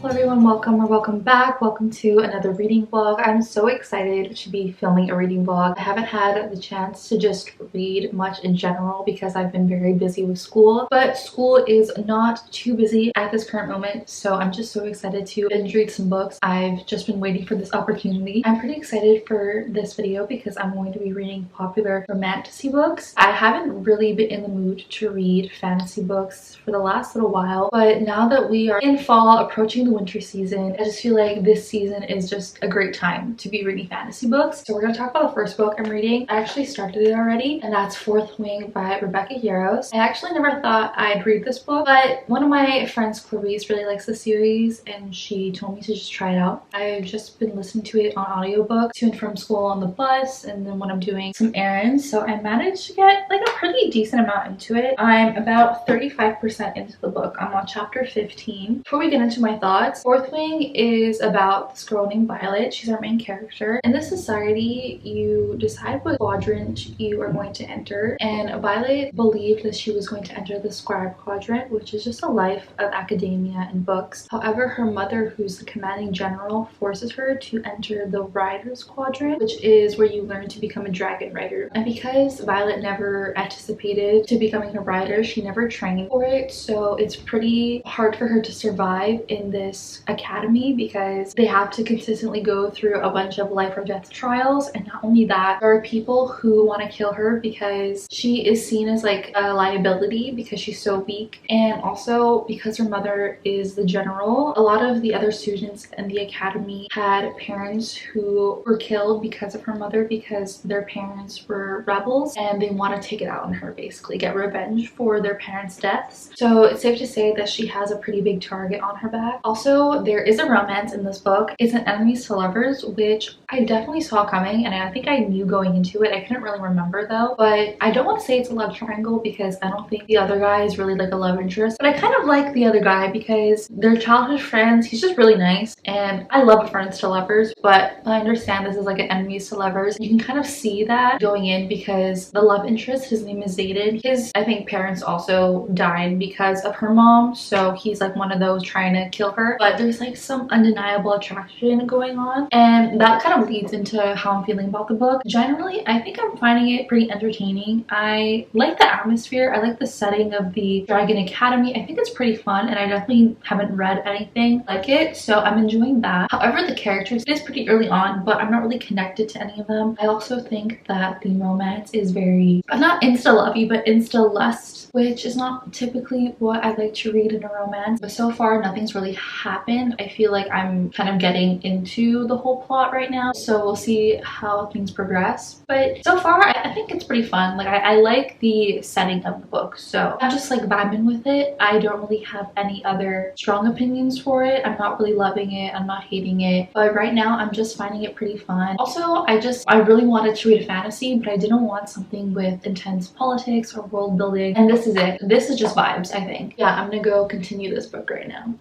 Hello everyone, welcome or welcome back. Welcome to another reading vlog. I'm so excited to be filming a reading vlog. I haven't had the chance to just read much in general because I've been very busy with school, but school is not too busy at this current moment, so I'm just so excited to binge read some books. I've just been waiting for this opportunity. I'm pretty excited for this video because I'm going to be reading popular romantasy books. I haven't really been in the mood to read fantasy books for the last little while, but now that we are in fall, approaching the winter season, I just feel like this season is just a great time to be reading fantasy books. So we're going to talk about the first book I'm reading. I actually started it already, and that's Fourth Wing by Rebecca Yarros. I actually never thought I'd read this book, but one of my friends, Clarice, really likes the series and she told me to just try it out. I've just been listening to it on audiobook to and from school on the bus and then when I'm doing some errands, so I managed to get like a pretty decent amount into it. I'm about 35% into the book. I'm on chapter 15. Before we get into my thoughts, Fourth Wing is about this girl named Violet. She's our main character. In this society, you decide what quadrant you are going to enter, and Violet believed that she was going to enter the scribe quadrant, which is just a life of academia and books. However, her mother, who's the commanding general, forces her to enter the writer's quadrant, which is where you learn to become a dragon rider. And because Violet never anticipated to becoming a writer, she never trained for it, so it's pretty hard for her to survive in this academy because they have to consistently go through a bunch of life or death trials. And not only that, there are people who want to kill her because she is seen as like a liability because she's so weak, and also because her mother is the general. A lot of the other students in the academy had parents who were killed because of her mother because their parents were rebels and they want to take it out on her, basically get revenge for their parents' deaths. So it's safe to say that she has a pretty big target on her back. Also, there is a romance in this book. It's an enemies to lovers, which I definitely saw coming and I think I knew going into it. I couldn't really remember though, but I don't want to say it's a love triangle because I don't think the other guy is really like a love interest, but I kind of like the other guy because they're childhood friends. He's just really nice and I love friends to lovers, but I understand this is like an enemies to lovers. You can kind of see that going in because the love interest, his name is Jade. His, I think, parents also died because of her mom, so he's like one of those trying to kill her, but there's like some undeniable attraction going on, and that kind of leads into how I'm feeling about the book. Generally, I think I'm finding it pretty entertaining. I like the atmosphere. I like the setting of the Dragon Academy. I think it's pretty fun, and I definitely haven't read anything like it, so I'm enjoying that. However, the characters, it is pretty early on, but I'm not really connected to any of them. I also think that the romance is very, not insta-lovey, but insta-lust, which is not typically what I like to read in a romance. But so far, nothing's really happened. I feel like I'm kind of getting into the whole plot right now, so we'll see how things progress. But so far, I think it's pretty fun. Like, I like the setting of the book, so I'm just like vibing with it. I don't really have any other strong opinions for it. I'm not really loving it. I'm not hating it. But right now, I'm just finding it pretty fun. Also, I really wanted to read a fantasy, but I didn't want something with intense politics or world building. And this is it. This is just vibes, I think. Yeah, I'm gonna go continue this book right now.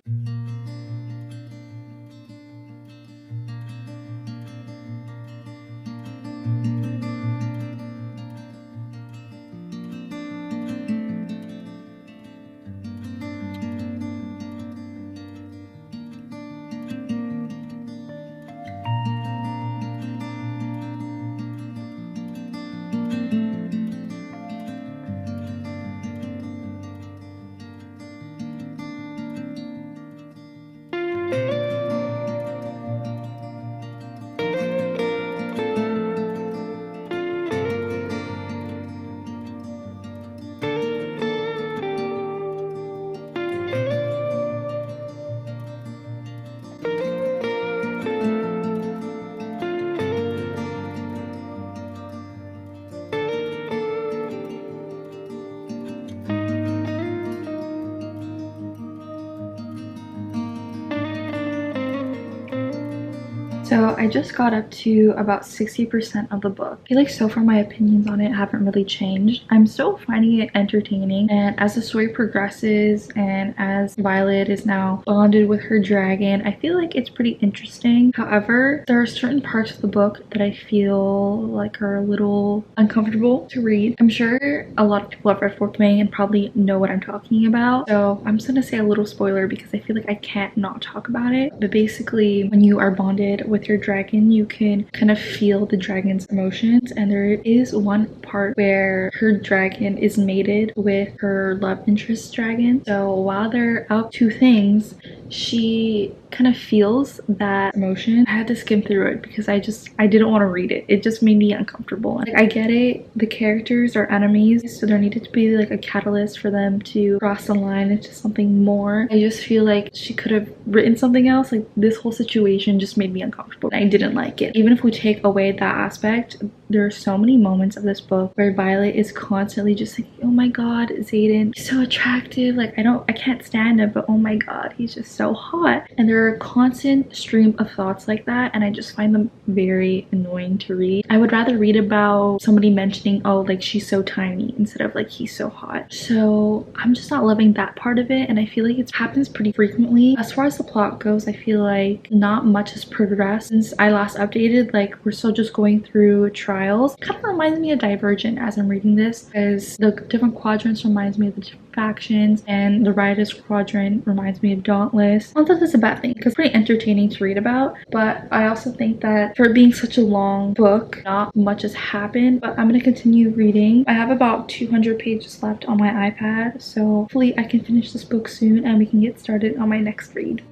So I just got up to about 60% of the book. I feel like so far my opinions on it haven't really changed. I'm still finding it entertaining, and as the story progresses and as Violet is now bonded with her dragon, I feel like it's pretty interesting. However, there are certain parts of the book that I feel like are a little uncomfortable to read. I'm sure a lot of people have read Fourth Wing and probably know what I'm talking about, so I'm just gonna say a little spoiler because I feel like I can't not talk about it. But basically, when you are bonded with your dragon, you can kind of feel the dragon's emotions, and there is one part where her dragon is mated with her love interest dragon. So while they're up to things, she kind of feels that emotion. I had to skim through it because I didn't want to read it. It just made me uncomfortable. Like, I get it, the characters are enemies, so there needed to be like a catalyst for them to cross the line into something more. I just feel like she could have written something else. Like, this whole situation just made me uncomfortable. I didn't like it. Even if we take away that aspect, there are so many moments of this book where Violet is constantly just thinking, oh my god, Xaden, he's so attractive, like I can't stand him, but oh my god, he's just so hot. And there are a constant stream of thoughts like that, and I just find them very annoying to read. I would rather read about somebody mentioning, oh, like she's so tiny, instead of like he's so hot. So I'm just not loving that part of it, and I feel like it happens pretty frequently. As far as the plot goes, I feel like not much has progressed since I last updated. Like, we're still just going through trials. Kind of reminds me of Divergent as I'm reading this, because the different quadrants reminds me of the different factions, and the Riotous quadrant reminds me of Dauntless. Not that that's a bad thing, because it's pretty entertaining to read about, but I also think that for it being such a long book, not much has happened. But I'm going to continue reading. I have about 200 pages left on my iPad, so hopefully I can finish this book soon and we can get started on my next read.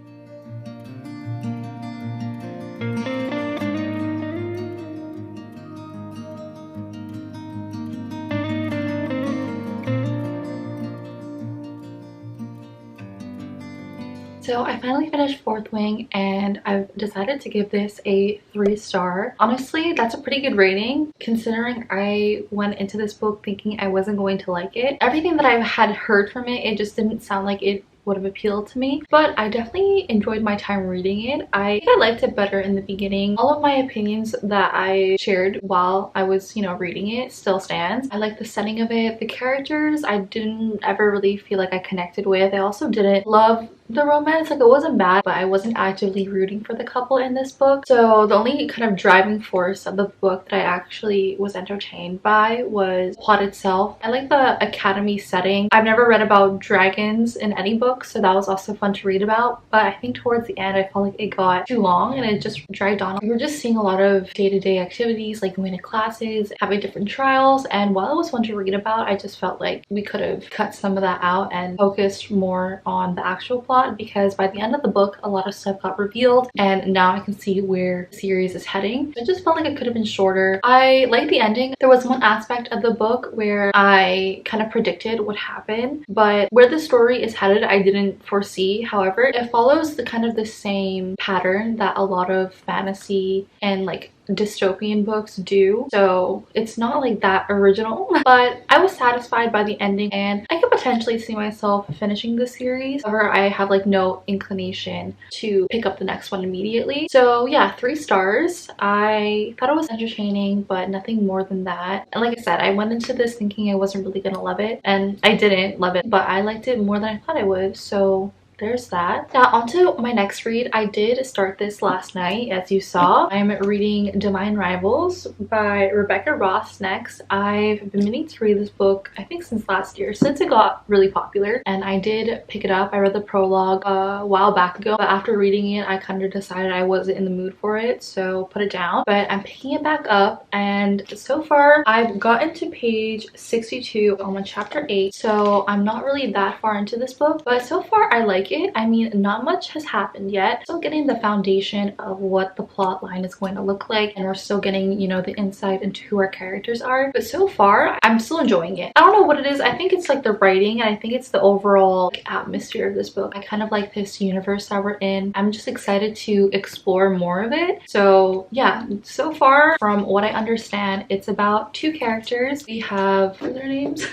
So I finally finished Fourth Wing, and I've decided to give this a 3-star. Honestly, that's a pretty good rating considering I went into this book thinking I wasn't going to like it. Everything that I had heard from it, it just didn't sound like it would have appealed to me, but I definitely enjoyed my time reading it. I think I liked it better in the beginning. All of my opinions that I shared while I was, reading it still stands. I like the setting of it. The characters I didn't ever really feel like I connected with. I also didn't love the romance. Like, it wasn't bad, but I wasn't actively rooting for the couple in this book. So the only kind of driving force of the book that I actually was entertained by was the plot itself. I like the academy setting. I've never read about dragons in any book, so that was also fun to read about, but I think towards the end I felt like it got too long and it just dragged on. We were just seeing a lot of day-to-day activities, like going to classes, having different trials, and while it was fun to read about, I just felt like we could have cut some of that out and focused more on the actual plot, because by the end of the book a lot of stuff got revealed and now I can see where the series is heading. I just felt like it could have been shorter. I like the ending. There was one aspect of the book where I kind of predicted what happened, but where the story is headed I didn't foresee. However, it follows the kind of the same pattern that a lot of fantasy and like dystopian books do, so it's not like that original, but I was satisfied by the ending and I could potentially see myself finishing the series. However, I have like no inclination to pick up the next one immediately. So yeah, 3 stars. I thought it was entertaining, but nothing more than that. And like I said, I went into this thinking I wasn't really gonna love it, and I didn't love it, but I liked it more than I thought I would, so there's that. Now on to my next read. I did start this last night, as you saw. I'm reading Divine Rivals by Rebecca Ross next. I've been meaning to read this book I think since last year, since it got really popular, and I did pick it up. I read the prologue a while back ago, but after reading it I kind of decided I wasn't in the mood for it, so put it down. But I'm picking it back up, and so far I've gotten to page 62. I'm on chapter 8, so I'm not really that far into this book, but so far I like it. I mean, not much has happened yet. Still getting the foundation of what the plot line is going to look like, and we're still getting, the insight into who our characters are. But so far, I'm still enjoying it. I don't know what it is. I think it's like the writing, and I think it's the overall atmosphere of this book. I kind of like this universe that we're in. I'm just excited to explore more of it. So yeah, so far from what I understand, it's about 2 characters. We have, what are their names?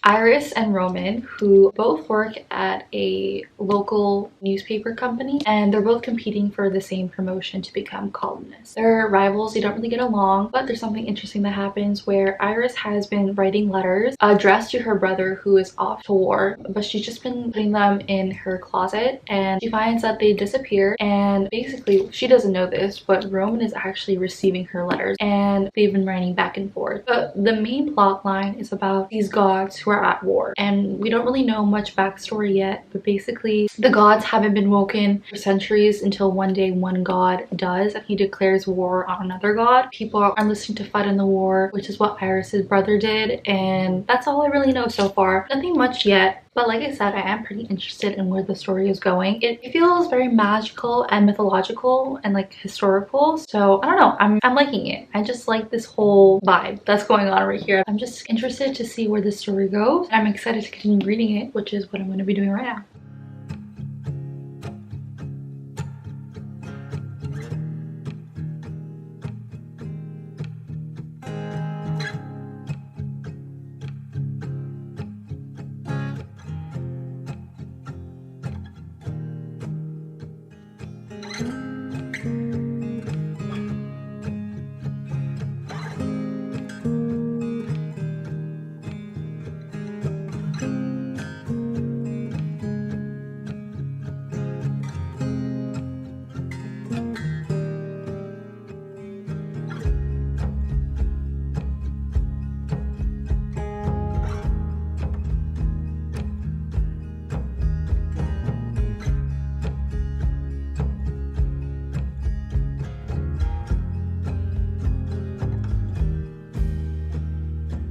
Iris and Roman, who both work at a local newspaper company, and they're both competing for the same promotion to become columnists. They're rivals, they don't really get along, but there's something interesting that happens where Iris has been writing letters addressed to her brother who is off to war, but she's just been putting them in her closet, and she finds that they disappear. And basically, she doesn't know this, but Roman is actually receiving her letters, and they've been writing back and forth. But the main plot line is about these gods who are at war, and we don't really know much backstory yet, but basically the gods haven't been woken for centuries until one day one god does, and he declares war on another god. People are enlisting to fight in the war, which is what Iris's brother did, and that's all I really know so far. Nothing much yet, but like I said, I am pretty interested in where the story is going. It feels very magical and mythological and like historical, so I don't know, I'm liking it. I just like this whole vibe that's going on right here. I'm just interested to see where the story goes. I'm excited to continue reading it, which is what I'm going to be doing right now.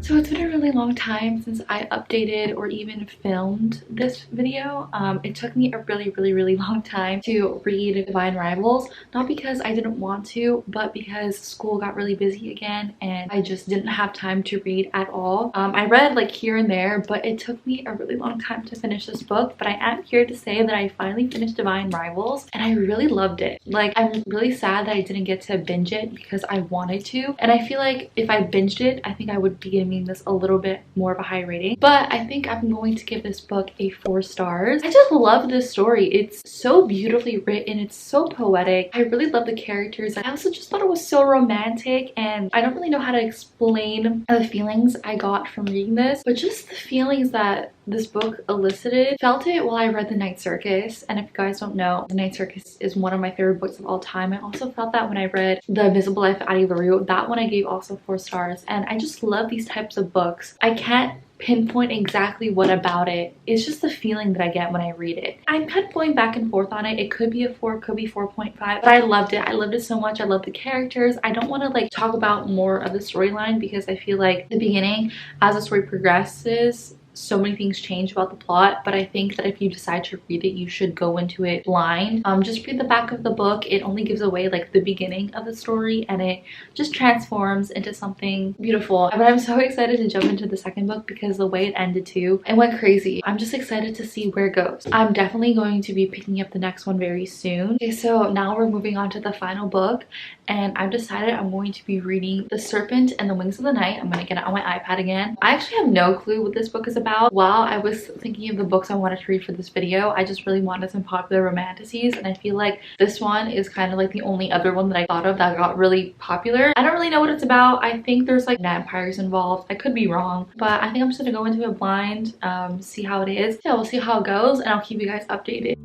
So it's been a really long time since I updated or even filmed this video. It took me a really long time to read Divine Rivals, not because I didn't want to, but because school got really busy again and I just didn't have time to read at all. I read like here and there, but it took me a really long time to finish this book. But I am here to say that I finally finished Divine Rivals and I really loved it. Like, I'm really sad that I didn't get to binge it because I wanted to, and I feel like if I binged it, I think I would be giving this a little bit more of a high rating. But I think I'm going to give this book a 4 stars. I just love this story. It's so beautifully written, it's so poetic. I really love the characters. I also just thought it was so romantic, and I don't really know how to explain the feelings I got from reading this, but just the feelings that this book elicited. Felt it while I read The Night Circus, and if you guys don't know, The Night Circus is one of my favorite books of all time. I also felt that when I read The Invisible Life of Addie LaRue. That one I gave also 4 stars, and I just love these types of books. I can't pinpoint exactly what about it. It's just the feeling that I get when I read it. I'm kind of going back and forth on it. It could be a 4, could be 4.5, but I loved it. I loved it so much. I love the characters. I don't want to like talk about more of the storyline because I feel like the beginning, as the story progresses, so many things change about the plot, but I think that if you decide to read it, you should go into it blind. Just read the back of the book. It only gives away like the beginning of the story, and it just transforms into something beautiful. But I'm so excited to jump into the second book because the way it ended too, it went crazy. I'm just excited to see where it goes. I'm definitely going to be picking up the next one very soon. Okay, so now we're moving on to the final book, and I've decided I'm going to be reading The Serpent and the Wings of the Night. I'm gonna get it on my iPad again. I actually have no clue what this book is about. While I was thinking of the books I wanted to read for this video, I just really wanted some popular romantasies, and I feel like this one is kind of like the only other one that I thought of that got really popular. I don't really know what it's about. I think there's like vampires involved. I could be wrong, but I think I'm just gonna go into it blind, see how it is. Yeah, we'll see how it goes, and I'll keep you guys updated.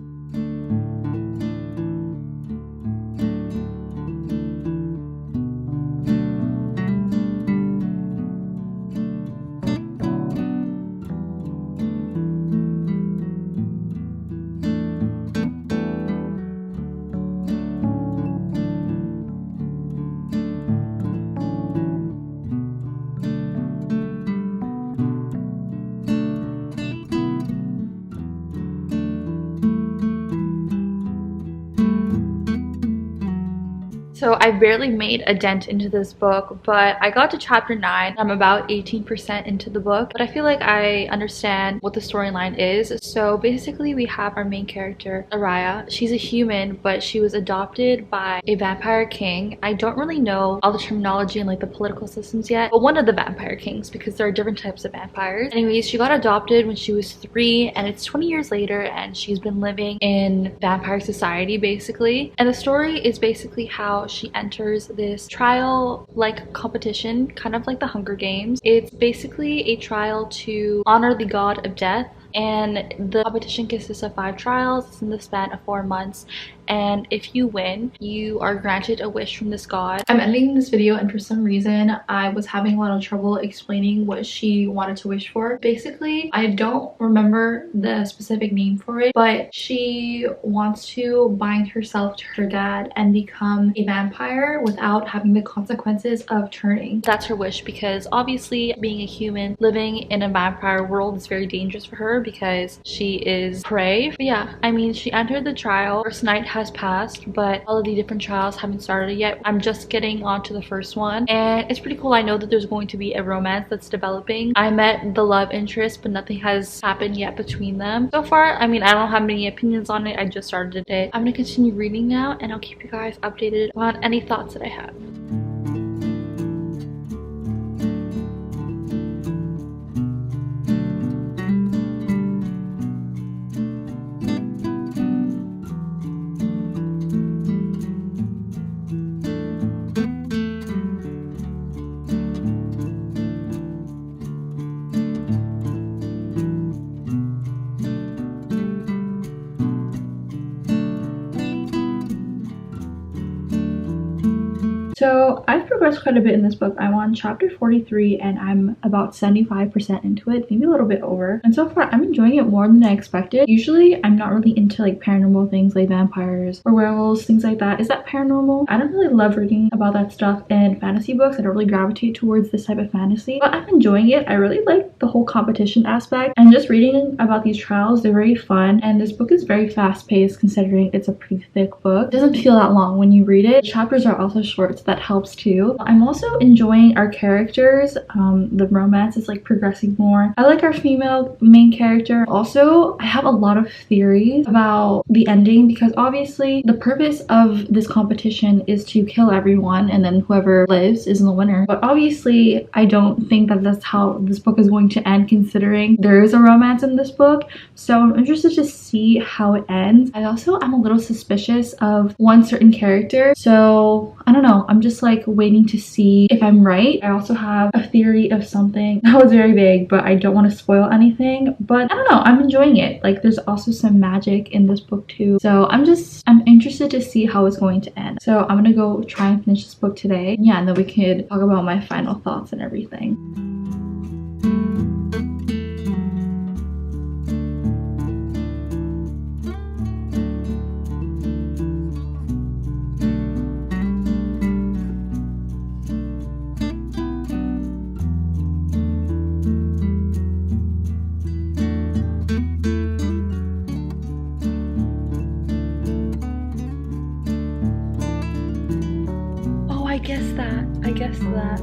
So I barely made a dent into this book, but I got to chapter 9. I'm about 18% into the book, but I feel like I understand what the storyline is. So basically we have our main character, Araya. She's a human, but she was adopted by a vampire king. I don't really know all the terminology and like the political systems yet, but one of the vampire kings, because there are different types of vampires. Anyways, she got adopted when she was 3, and it's 20 years later, and she's been living in vampire society basically. And the story is basically how she enters this trial like competition, kind of like the Hunger Games. It's basically a trial to honor the god of death, and the competition consists of 5 trials. It's in the span of 4 months, and if you win, you are granted a wish from this god. I'm ending this video, and for some reason I was having a lot of trouble explaining what she wanted to wish for. Basically, I don't remember the specific name for it, but she wants to bind herself to her dad and become a vampire without having the consequences of turning. That's her wish, because obviously being a human living in a vampire world is very dangerous for her because she is prey. But yeah, I mean, she entered the trial. First night has passed, but all of the different trials haven't started yet. I'm just getting on to the first one, and it's pretty cool. I know that there's going to be a romance that's developing. I met the love interest, but nothing has happened yet between them. So far, I mean, I don't have many opinions on it. I just started it. I'm gonna continue reading now, and I'll keep you guys updated on any thoughts that I have. So I've progressed quite a bit in this book. I'm on chapter 43 and I'm about 75% into it, maybe a little bit over. And so far I'm enjoying it more than I expected. Usually I'm not really into like paranormal things like vampires or werewolves, things like that. Is that paranormal? I don't really love reading about that stuff in fantasy books. I don't really gravitate towards this type of fantasy, but I'm enjoying it. I really like the whole competition aspect, and just reading about these trials, they're very fun. And this book is very fast paced considering it's a pretty thick book. It doesn't feel that long when you read it. The chapters are also short, so that helps too. I'm also enjoying our characters. The romance is like progressing more. I like our female main character. Also, I have a lot of theories about the ending, because obviously the purpose of this competition is to kill everyone and then whoever lives is the winner. But obviously I don't think that that's how this book is going to end, considering there is a romance in this book. So I'm interested to see how it ends. I'm a little suspicious of one certain character, so I don't know. I'm just like waiting to see if I'm right. I also have a theory of something that was very vague, but I don't want to spoil anything. But I don't know, I'm enjoying it. Like, there's also some magic in this book too, so I'm interested to see how it's going to end. So I'm gonna go try and finish this book today. Yeah, and then we could talk about my final thoughts and everything. I guess that.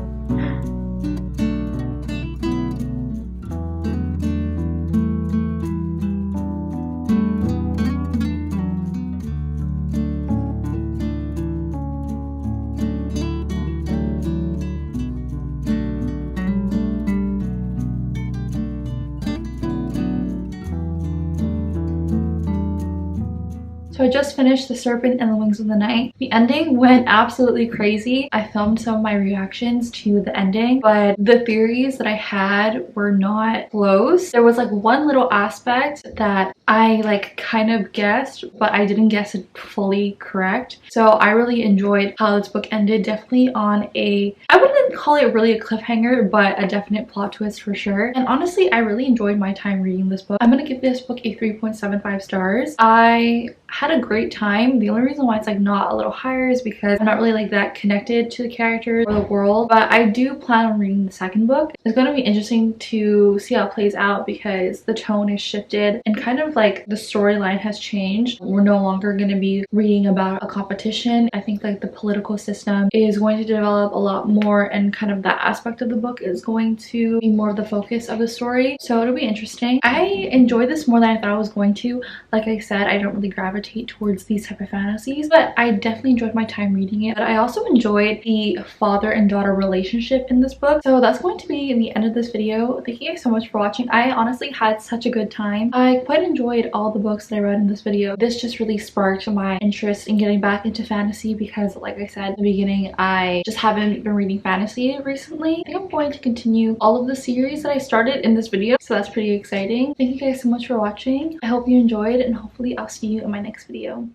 So I just finished The Serpent and the Wings of the Night. The ending went absolutely crazy. I filmed some of my reactions to the ending, but the theories that I had were not close. There was like one little aspect that I like kind of guessed, but I didn't guess it fully correct. So I really enjoyed how this book ended. Definitely on a, I wouldn't call it really a cliffhanger, but a definite plot twist for sure. And honestly, I really enjoyed my time reading this book. I'm gonna give this book a 3.75 stars. I had a great time. The only reason why it's like not a little higher is because I'm not really like that connected to the characters or the world, but I do plan on reading the second book. It's going to be interesting to see how it plays out because the tone is shifted and kind of like the storyline has changed. We're no longer going to be reading about a competition. I think like the political system is going to develop a lot more, and kind of that aspect of the book is going to be more of the focus of the story. So it'll be interesting. I enjoyed this more than I thought I was going to. Like I said, I don't really gravitate towards these type of fantasies, but I definitely enjoyed my time reading it. But I also enjoyed the father and daughter relationship in this book. So that's going to be the end of this video. Thank you guys so much for watching. I honestly had such a good time. I quite enjoyed all the books that I read in this video. This just really sparked my interest in getting back into fantasy because, like I said in the beginning, I just haven't been reading fantasy recently. I think I'm going to continue all of the series that I started in this video, so that's pretty exciting. Thank you guys so much for watching. I hope you enjoyed, and hopefully I'll see you in my next video.